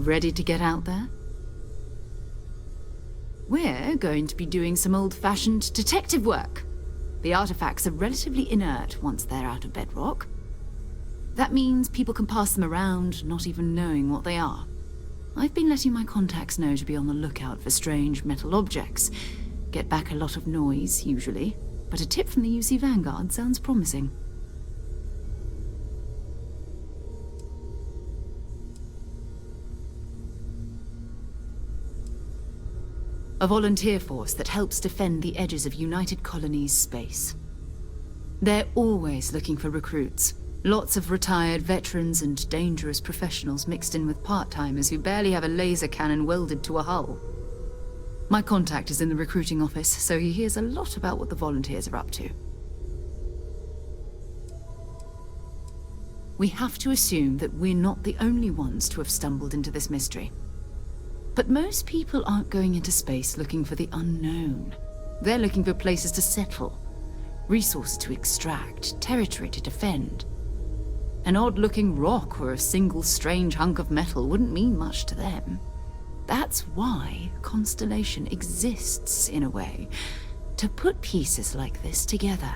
Ready to get out there? We're going to be doing some old-fashioned detective work. The artifacts are relatively inert once they're out of bedrock. That means people can pass them around, not even knowing what they are. I've been letting my contacts know to be on the lookout for strange metal objects. Get back a lot of noise, usually, but a tip from the UC Vanguard sounds promising. A volunteer force that helps defend the edges of United Colonies space. They're always looking for recruits. Lots of retired veterans and dangerous professionals mixed in with part-timers who barely have a laser cannon welded to a hull. My contact is in the recruiting office, so he hears a lot about what the volunteers are up to. We have to assume that we're not the only ones to have stumbled into this mystery. But most people aren't going into space looking for the unknown. They're looking for places to settle, resources to extract, territory to defend. An odd-looking rock or a single strange hunk of metal wouldn't mean much to them. That's why Constellation exists, in a way, to put pieces like this together.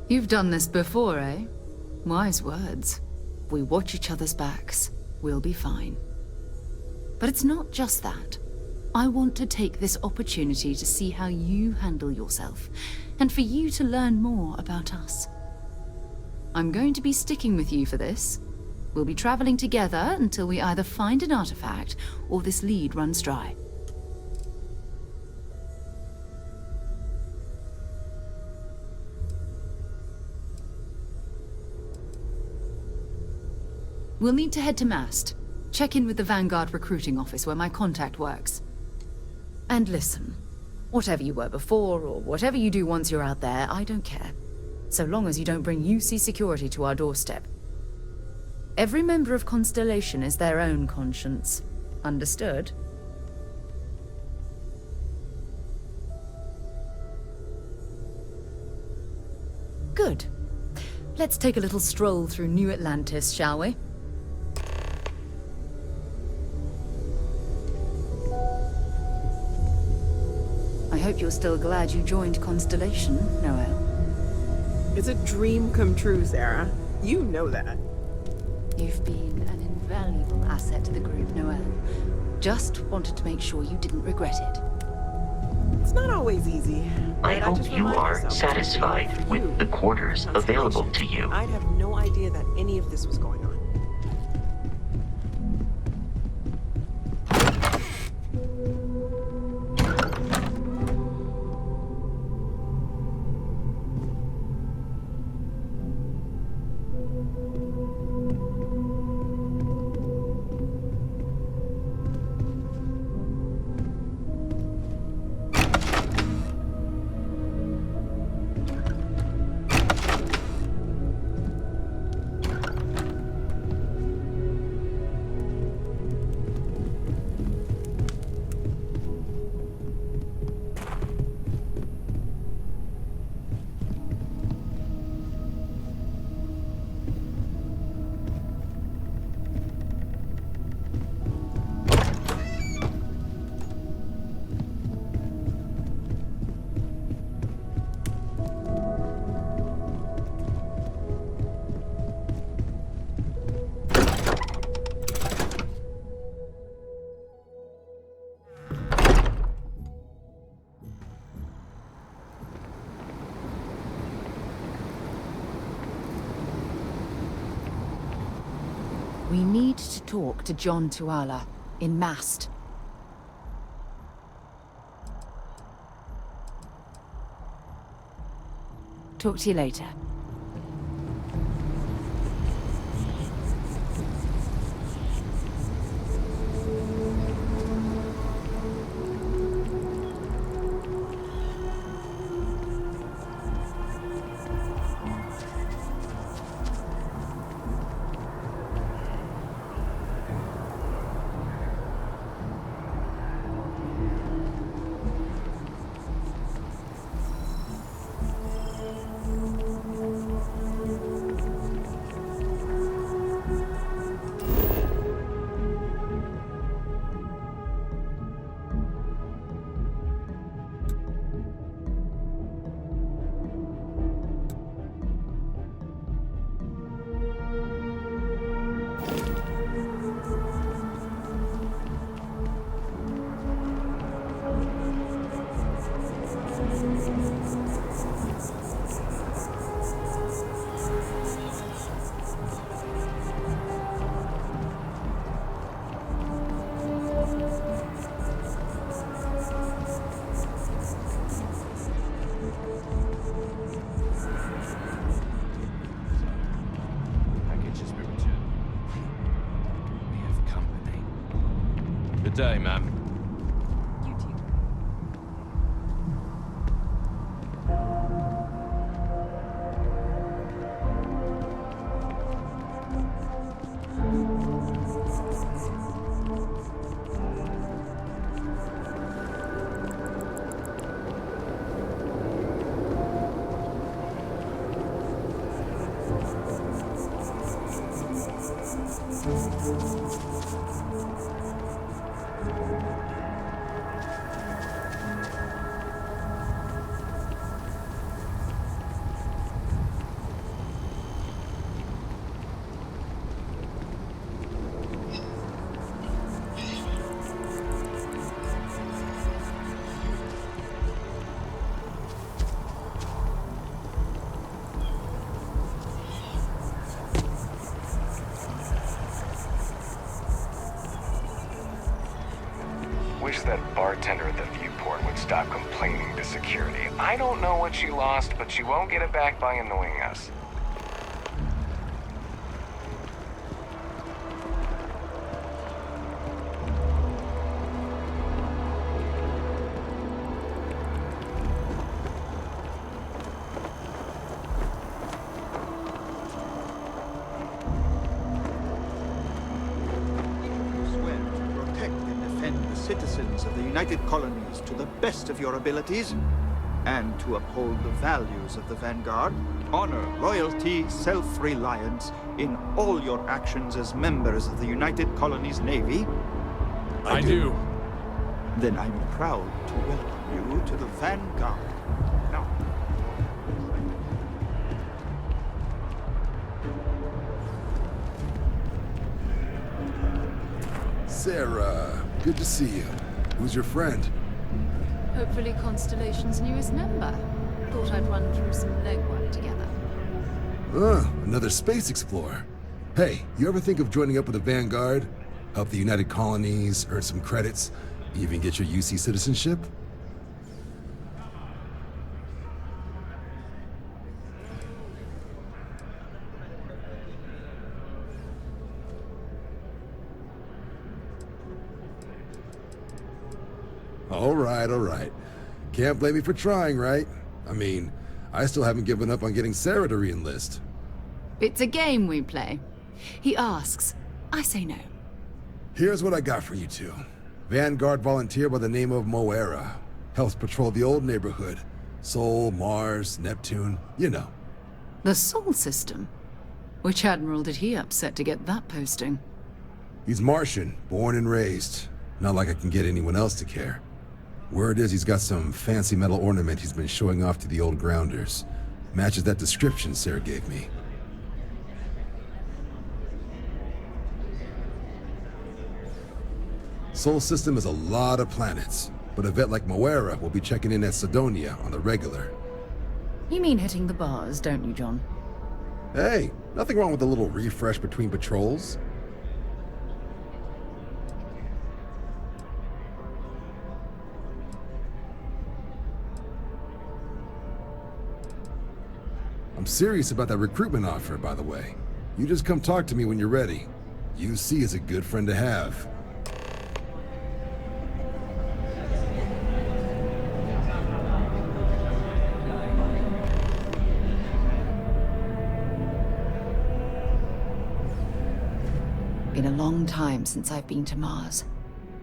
You've done this before, eh? Wise words. We watch each other's backs, we'll be fine. But it's not just that. I want to take this opportunity to see how you handle yourself, and for you to learn more about us. I'm going to be sticking with you for this. We'll be traveling together until we either find an artifact or this lead runs dry. We'll need to head to Mast. Check in with the Vanguard recruiting office where my contact works. And listen, whatever you were before, or whatever you do once you're out there, I don't care. So long as you don't bring UC security to our doorstep. Every member of Constellation is their own conscience. Understood? Good. Let's take a little stroll through New Atlantis, shall we? I hope you're still glad you joined Constellation, Noel. It's a dream come true, Sarah. You know that. You've been an invaluable asset to the group, Noel. Just wanted to make sure you didn't regret it. It's not always easy. I hope you are satisfied with the quarters available to you. I'd have no idea that any of this was going on. We need to talk to John Tuala in Mast. Talk to you later. the day, ma'am. You too. Wish that bartender at the viewport would stop complaining to security. I don't know what she lost, but she won't get it back by annoying us. Swear to protect and defend the citizens of the United Colonies to the best of your abilities, and to uphold the values of the Vanguard, honor, loyalty, self-reliance in all your actions as members of the United Colonies Navy? I do. Then I'm proud to welcome you to the Vanguard. Now, Sarah, good to see you. Who's your friend? Hopefully Constellation's newest member. Thought I'd run through some legwork together. Another space explorer. Hey, you ever think of joining up with the Vanguard? Help the United Colonies, earn some credits, even get your UC citizenship? All right. Can't blame me for trying, right? I mean, I still haven't given up on getting Sarah to re-enlist. It's a game we play. He asks, I say no. Here's what I got for you two. Vanguard volunteer by the name of Moera. Helps patrol the old neighborhood. Sol, Mars, Neptune, you know. The Sol system? Which admiral did he upset to get that posting? He's Martian, born and raised. Not like I can get anyone else to care. Word is he's got some fancy metal ornament he's been showing off to the old grounders. Matches that description Sarah gave me. Sol system is a lot of planets, but a vet like Moera will be checking in at Sidonia on the regular. You mean hitting the bars, don't you, John? Hey, nothing wrong with a little refresh between patrols. I'm serious about that recruitment offer, by the way. You just come talk to me when you're ready. UC is a good friend to have. Been a long time since I've been to Mars.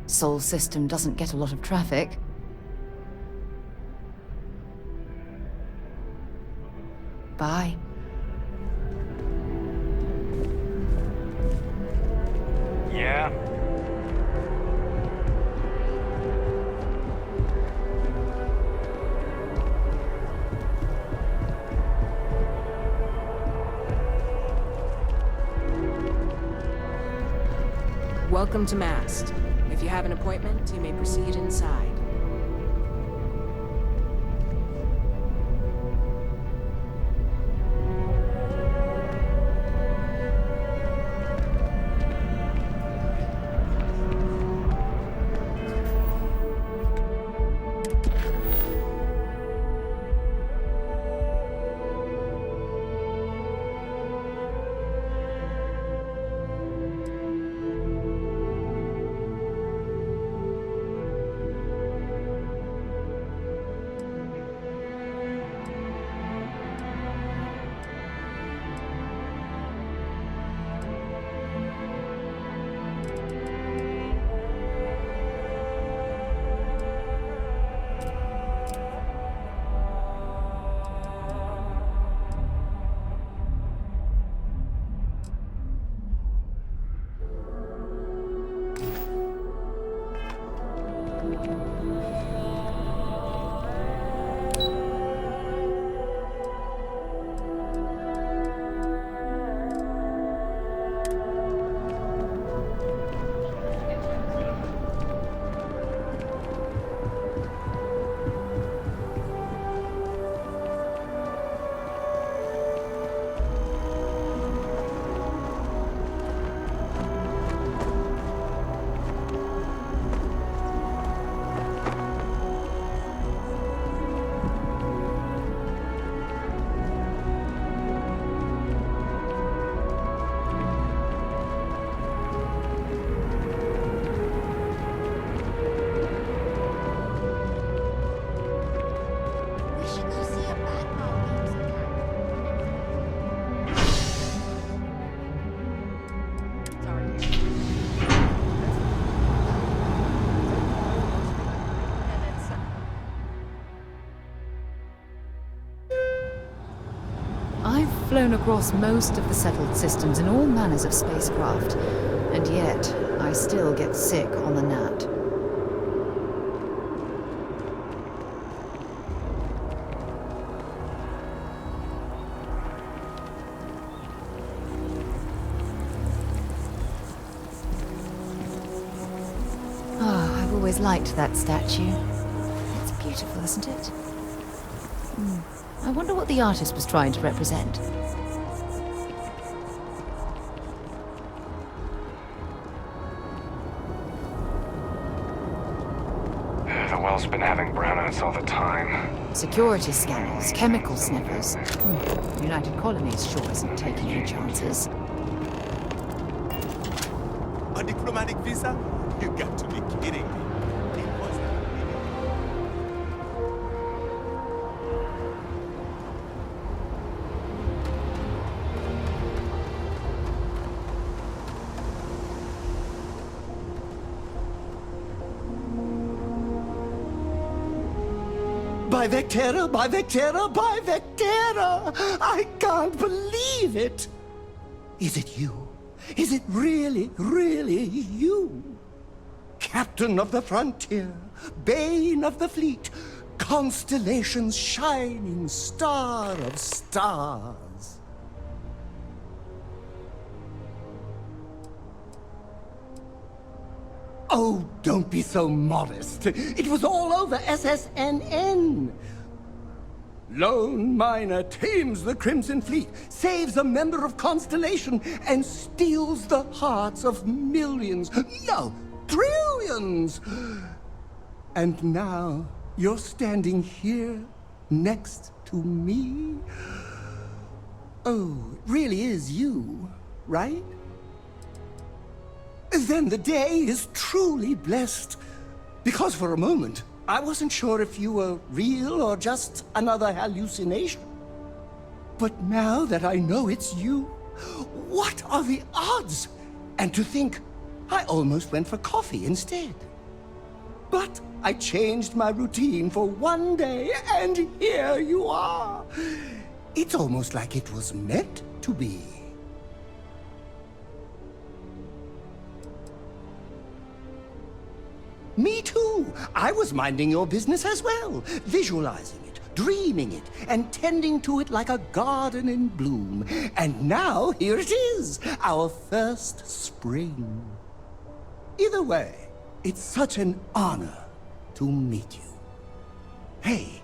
Sol system doesn't get a lot of traffic. Bye. Yeah? Welcome to Mast. If you have an appointment, you may proceed inside. flown across most of the settled systems in all manners of spacecraft, and yet I still get sick on the gnat. I've always liked that statue. It's beautiful, isn't it? I wonder what the artist was trying to represent. The well's been having brownouts all the time. Security scanners, chemical sniffers. United Colonies sure isn't taking any chances. A diplomatic visa? You got to be kidding me. It was By Vectera, by Vectera, by Vectera! I can't believe it! Is it you? Is it really, really you? Captain of the frontier, bane of the fleet, constellation's shining star of stars. Oh, don't be so modest. It was all over SSNN. Lone miner tames the Crimson Fleet, saves a member of Constellation, and steals the hearts of millions, no, trillions. And now you're standing here next to me. Oh, it really is you, right? Then the day is truly blessed. Because for a moment, I wasn't sure if you were real or just another hallucination. But now that I know it's you, what are the odds? And to think, I almost went for coffee instead. But I changed my routine for one day, and here you are. It's almost like it was meant to be. Me too. I was minding your business as well, visualizing it, dreaming it, and tending to it like a garden in bloom. And now, here it is, our first spring. Either way, it's such an honor to meet you. Hey,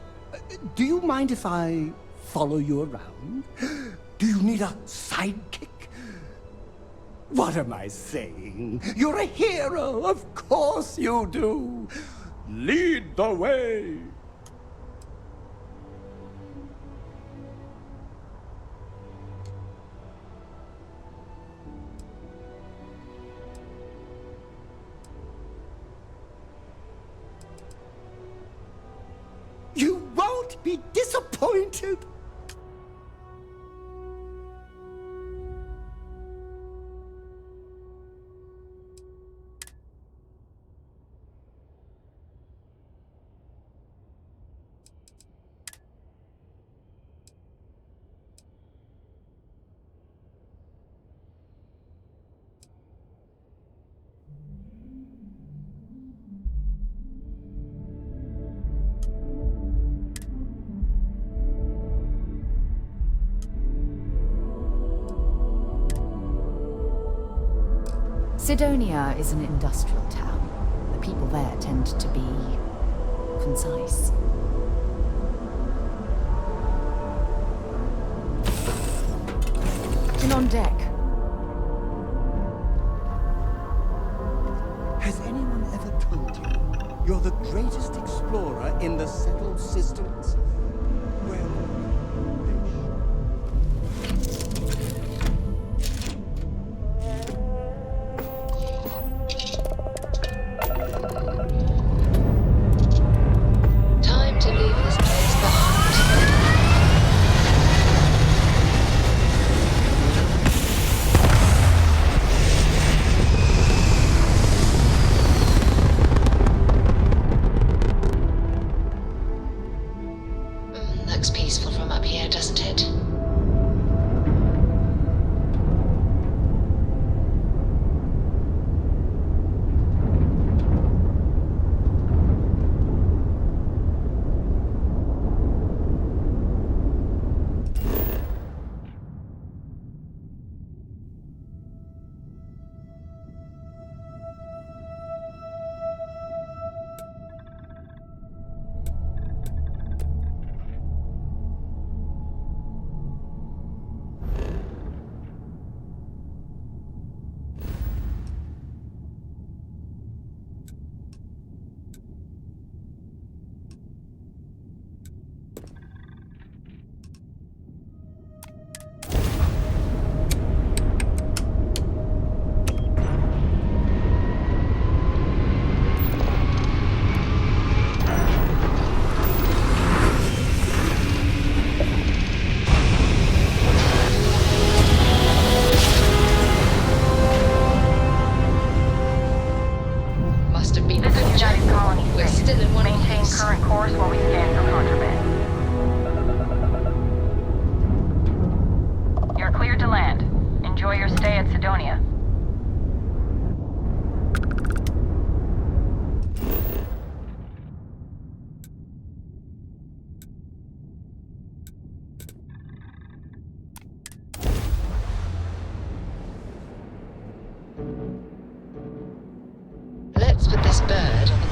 do you mind if I follow you around? Do you need a sidekick? What am I saying? You're a hero, of course you do. Lead the way. You won't be disappointed. Sidonia is an industrial town. The people there tend to be concise. And on deck. Has anyone ever told you you're the greatest explorer in the settled systems? Well, Time to leave this place behind. Looks peaceful from up here, doesn't it?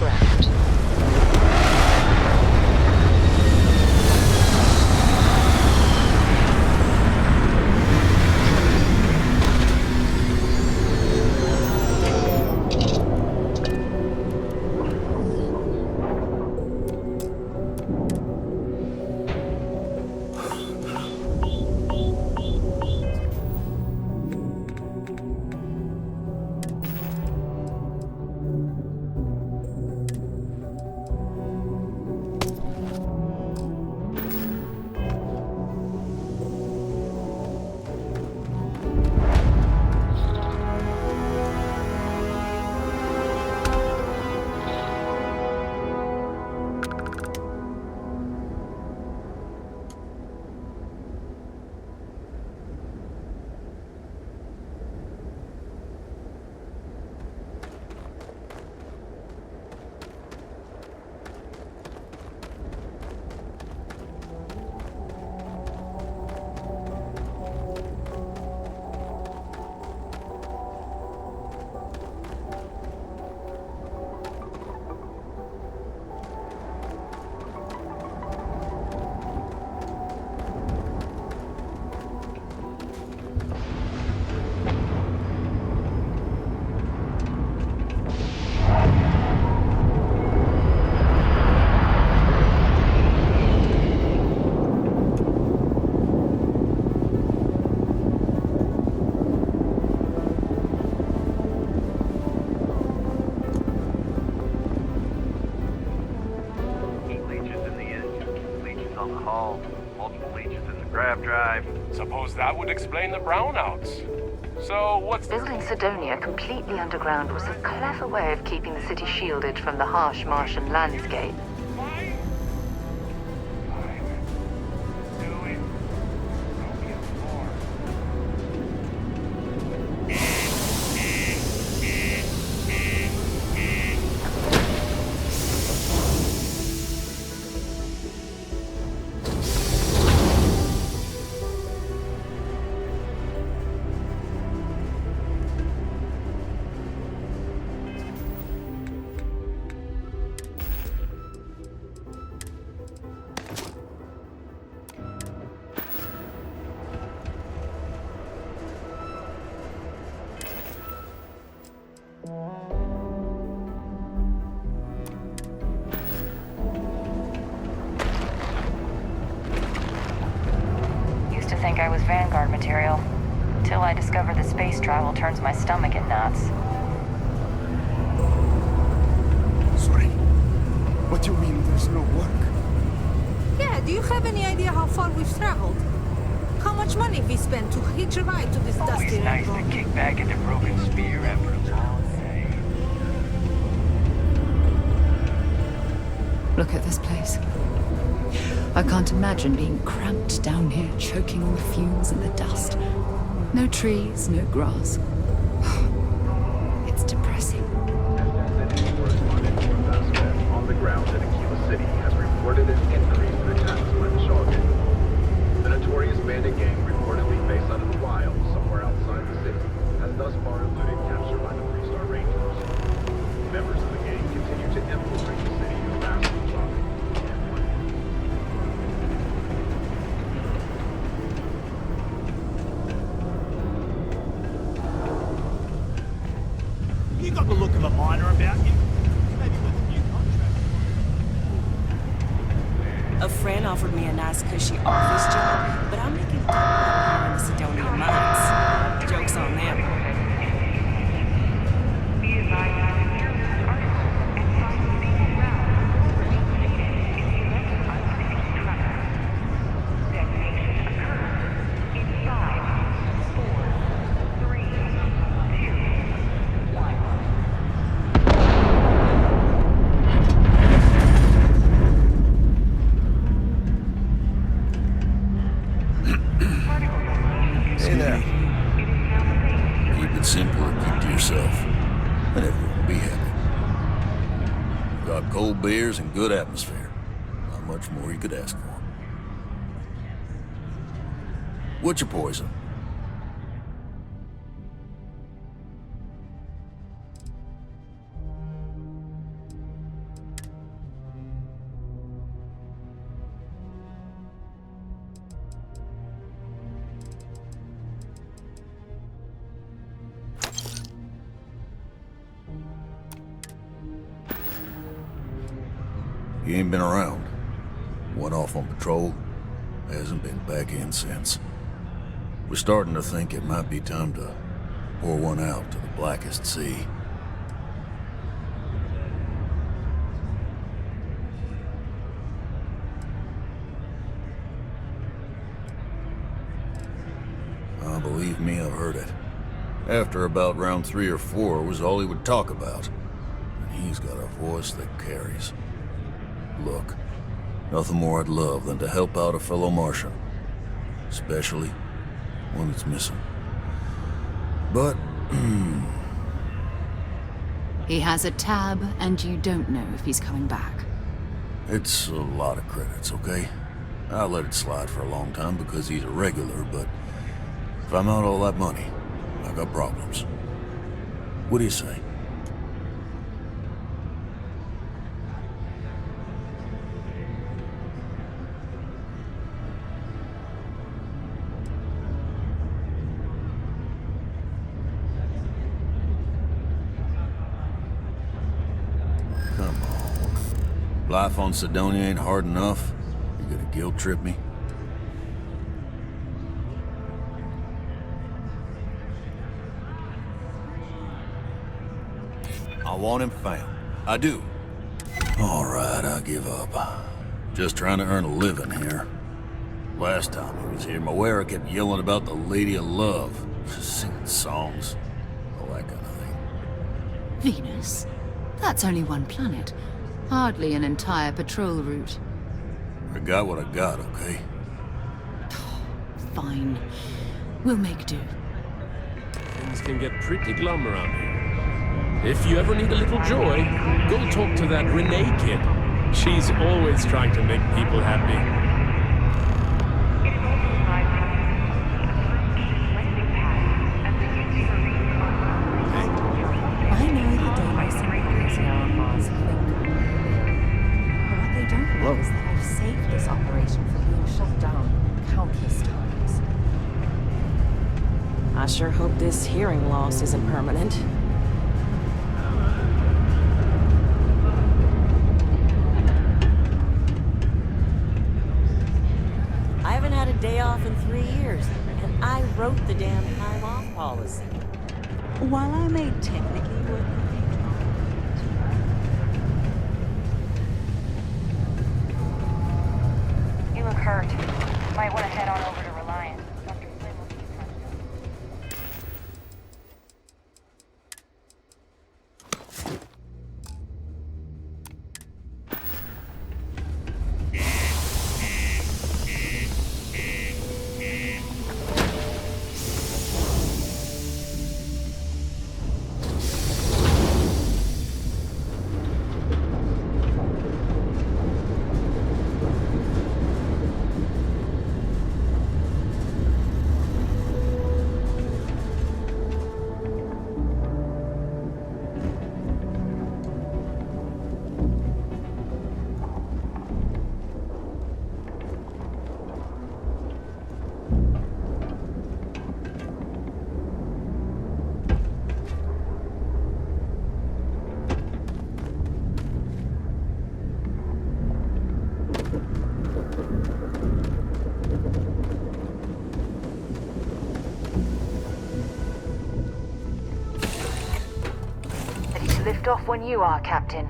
ground. Suppose that would explain the brownouts. So what's Building Sidonia completely underground was a clever way of keeping the city shielded from the harsh Martian landscape. Used to think I was Vanguard material, till I discovered that space travel turns my stomach in knots. Sorry. What do you mean there's no work? Yeah, do you have any idea how far we've traveled? How much money we spent to hitch a ride to this dusty nice to kick back at the broken spear after a long day. Look at this place. I can't imagine being cramped down here, choking on the fumes and the dust. No trees, no grass. It's depressing. On the ground in Aquila City has reported an increase in attacks by the Shawgan. The notorious bandit gang reportedly based out of the wild somewhere outside the city has thus far eluded capture by the 3-star Rangers. Members of the gang continue to infiltrate the city, harassing traffic. You got the look of a miner about you. Maybe with a new contract. A friend offered me a nice cushy office job, but I'm making double out here in the Sidonia mines. Joke's on them. Hey there. Keep it simple and keep to yourself, and everyone will be happy. Got cold beers and good atmosphere. Not much more you could ask for. What's your poison? He ain't been around. Went off on patrol. Hasn't been back in since. We're starting to think it might be time to pour one out to the blackest sea. Believe me, I've heard it. After about round 3 or 4 was all he would talk about. And he's got a voice that carries. Look, nothing more I'd love than to help out a fellow Martian. Especially one that's missing. But, He has a tab, and you don't know if he's coming back. it's a lot of credits, okay? I let it slide for a long time because he's a regular, but if I'm out all that money, I got problems. What do you say? Come on. Life on Sidonia ain't hard enough. You gonna guilt trip me? I want him found. I do. All right, I give up. Just trying to earn a living here. Last time he was here, Moira kept yelling about the Lady of Love. Just singing songs. All that kind of thing. Venus? That's only one planet. Hardly an entire patrol route. I got what I got, okay? Fine. We'll make do. Things can get pretty glum around here. If you ever need a little joy, go talk to that Renee kid. She's always trying to make people happy. I know the daylight is now on Mars. But what they don't know is that I've saved this operation from being shut down countless times. I sure hope this hearing loss isn't permanent. I haven't had a day off in 3 years, and I wrote the damn time off policy. While I may technically work You look hurt. Might want to head on over to Reliance. Dr. Flynn will be in front of you. Lift off when you are, Captain.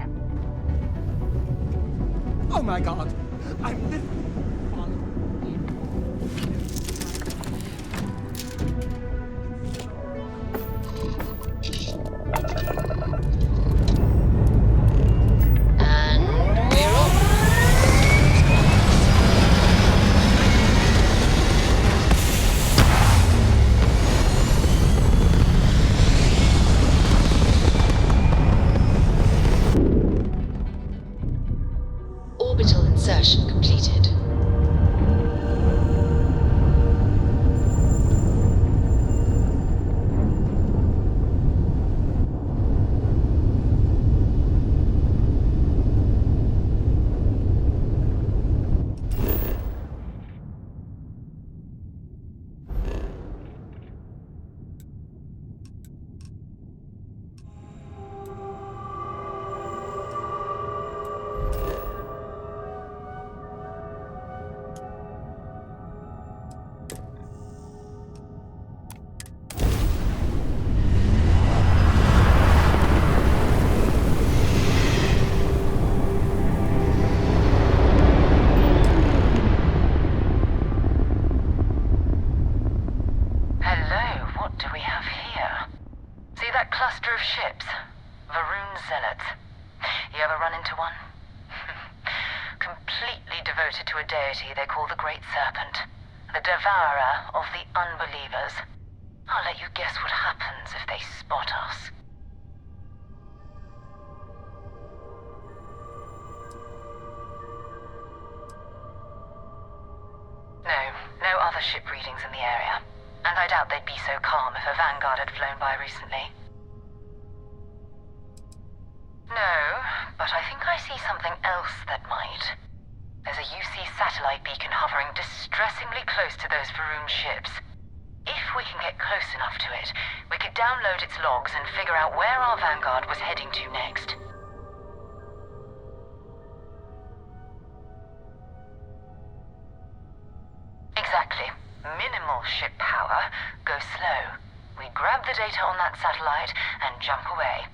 Oh my god! I'm Orbital insertion completed. cluster of ships. Varun Zealots. You ever run into one? Completely devoted to a deity they call the Great Serpent. The devourer of the unbelievers. I'll let you guess what happens if they spot us. No other ship readings in the area. And I doubt they'd be so calm if a Vanguard had flown by recently. No, but I think I see something else that might. There's a UC satellite beacon hovering distressingly close to those Varun ships. If we can get close enough to it, we could download its logs and figure out where our Vanguard was heading to next. Exactly. Minimal ship power. Go slow. We grab the data on that satellite and jump away.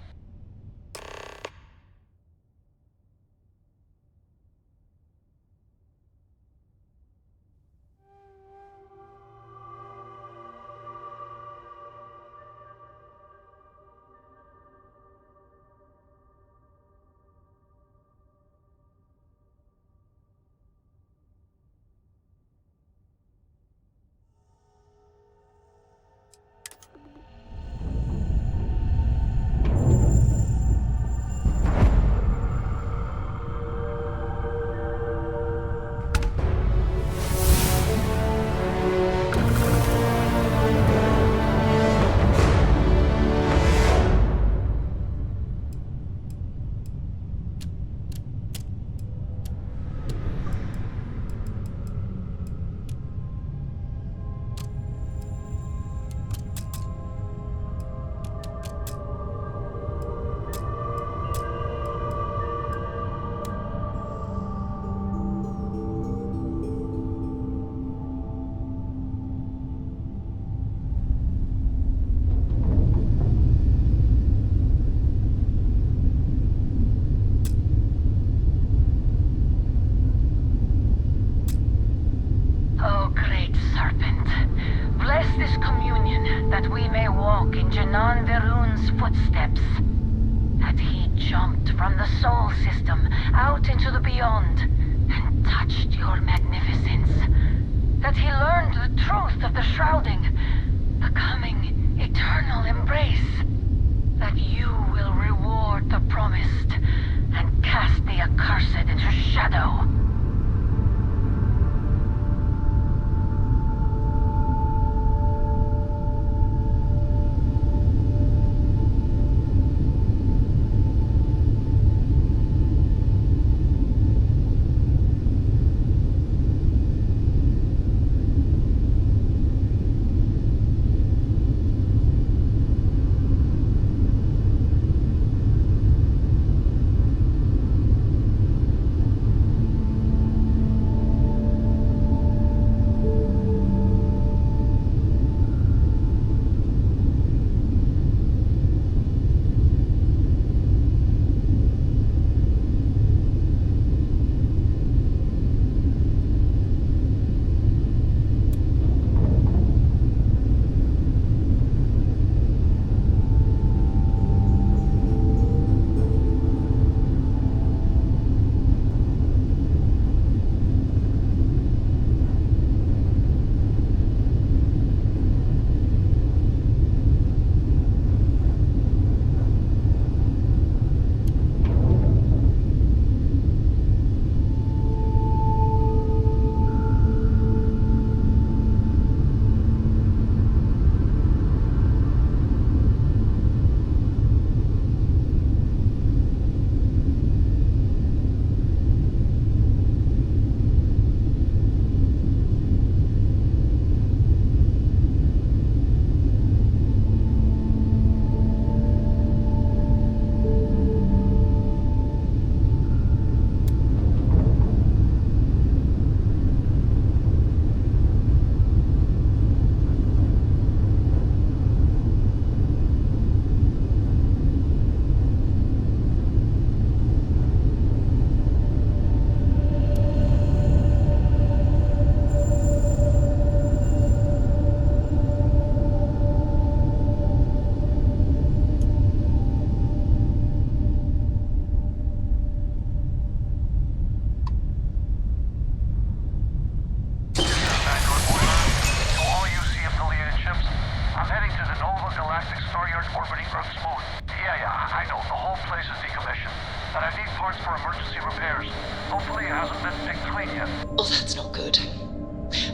galactic star yard orbiting Earth's moon. Yeah, I know. The whole place is decommissioned. And I need parts for emergency repairs. Hopefully it hasn't been picked clean yet. Oh, that's not good.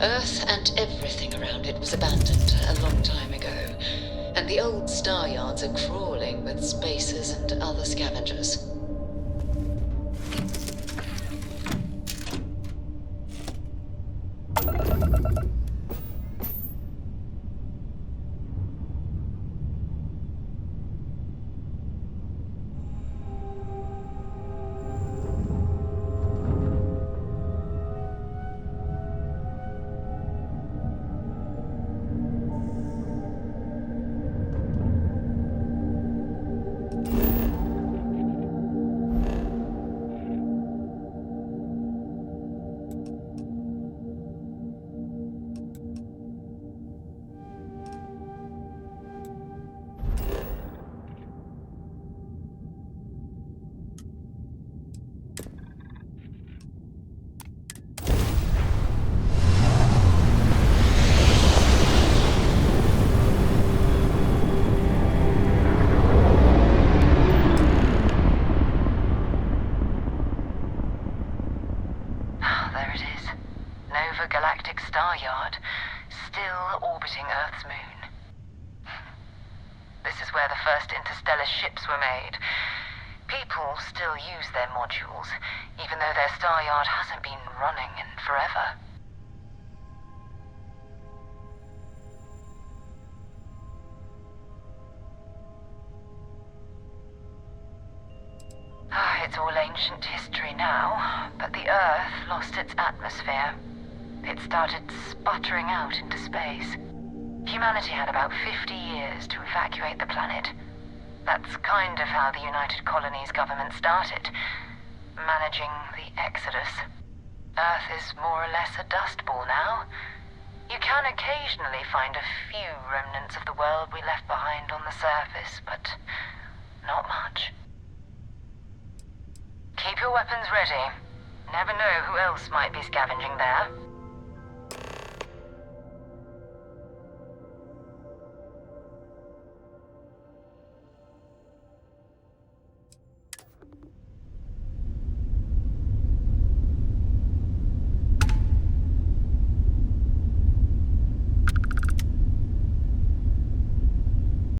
Earth and everything around it was abandoned a long time ago. And the old star yards are crawling with spacers and other scavengers. Galactic Star Yard, still orbiting Earth's moon. This is where the first interstellar ships were made. People still use their modules, even though their star yard hasn't been running in forever. It's all ancient history now, but the Earth lost its atmosphere. It started sputtering out into space. Humanity had about 50 years to evacuate the planet. That's kind of how the United Colonies government started, managing the exodus. Earth is more or less a dust ball now. You can occasionally find a few remnants of the world we left behind on the surface, but not much. Keep your weapons ready. Never know who else might be scavenging there.